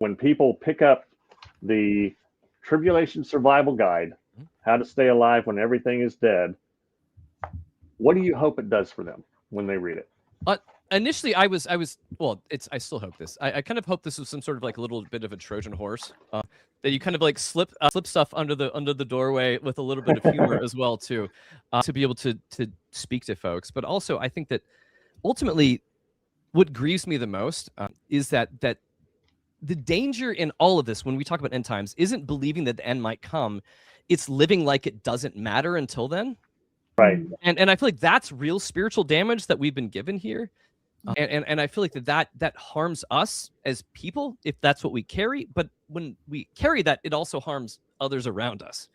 when people pick up the Tribulation Survival Guide, How to Stay Alive When Everything is Dead, what do you hope it does for them when they read it? Initially, I still hope this. I kind of hope this was some sort of like a little bit of a Trojan horse that you kind of like slip stuff under the doorway with a little bit of humor as well too, to be able to speak to folks. But also, I think that ultimately, what grieves me the most is that the danger in all of this, when we talk about end times, isn't believing that the end might come. It's living like it doesn't matter until then. Right. And I feel like that's real spiritual damage that we've been given here. And I feel like that harms us as people if that's what we carry. But when we carry that, it also harms others around us.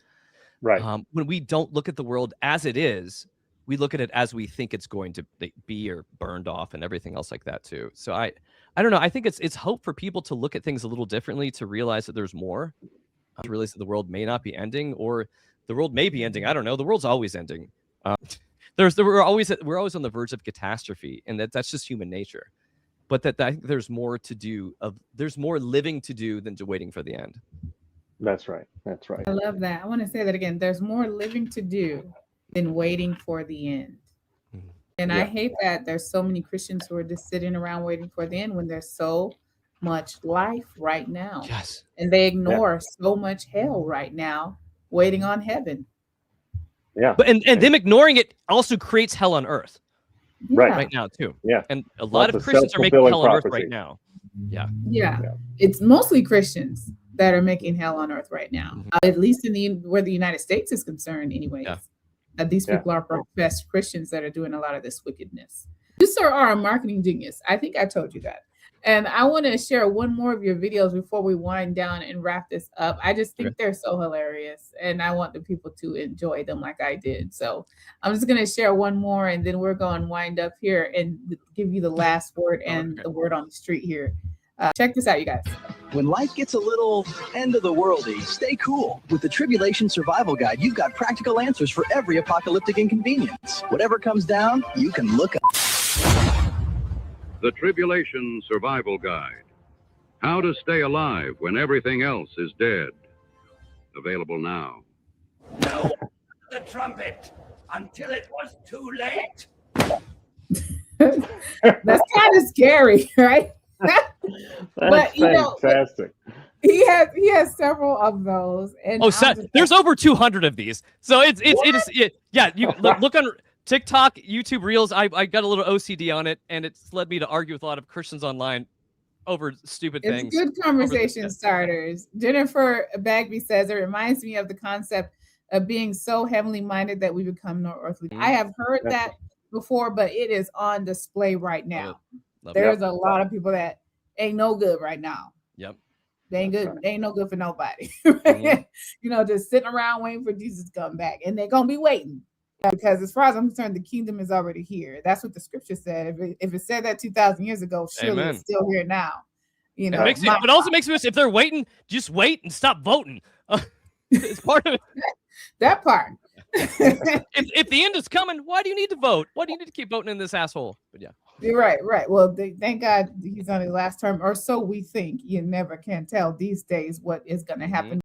Right. When we don't look at the world as it is, we look at it as we think it's going to be or burned off and everything else like that too. So I don't know. I think it's hope for people to look at things a little differently, to realize that there's more, to realize that the world may not be ending, or the world may be ending. I don't know. The world's always ending. We're always on the verge of catastrophe, and that's just human nature. But that I think there's more to do. There's more living to do than to waiting for the end. That's right. That's right. I love that. I want to say that again. There's more living to do than waiting for the end. And I hate that there's so many Christians who are just sitting around waiting for the end when there's so much life right now. Yes. And they ignore so much hell right now, waiting on heaven. Yeah. But and them ignoring it also creates hell on earth. Right now too. Yeah. And a lot of Christians are making hell on earth right now. Yeah. It's mostly Christians that are making hell on earth right now. At least where the United States is concerned, anyways. These people are professed Christians that are doing a lot of this wickedness. You, sir, are a marketing genius. I think I told you that. And I want to share one more of your videos before we wind down and wrap this up. I just think they're so hilarious, and I want the people to enjoy them like I did. So I'm just going to share one more, and then we're going to wind up here and give you the last word and the word on the street here. Check this out, you guys. When life gets a little end of the worldy, stay cool. With the Tribulation Survival Guide, you've got practical answers for every apocalyptic inconvenience. Whatever comes down, you can look up. The Tribulation Survival Guide. How to Stay Alive When Everything Else is Dead. Available now. No, the trumpet, until it was too late. That's kind of scary, right? That's fantastic. He has several of those. And there's over 200 of these. So you look on TikTok, YouTube Reels. I got a little OCD on it, and it's led me to argue with a lot of Christians online over stupid things. It's good conversation starters. Jennifer Bagby says, it reminds me of the concept of being so heavenly minded that we become no earthly. I have heard that before, but it is on display right now. There's a lot of people that ain't no good right now. Yep. They ain't good. They ain't no good for nobody. Just sitting around waiting for Jesus to come back. And they're going to be waiting. Because as far as I'm concerned, the kingdom is already here. That's what the scripture said. If it said that 2,000 years ago, surely it's still here now. It also makes me wish if they're waiting, just wait and stop voting. It's part of it. That part. if the end is coming, why do you need to vote? Why do you need to keep voting in this asshole? But yeah. You're right. Well, thank God he's on his last term, or so we think. You never can tell these days what is going to happen.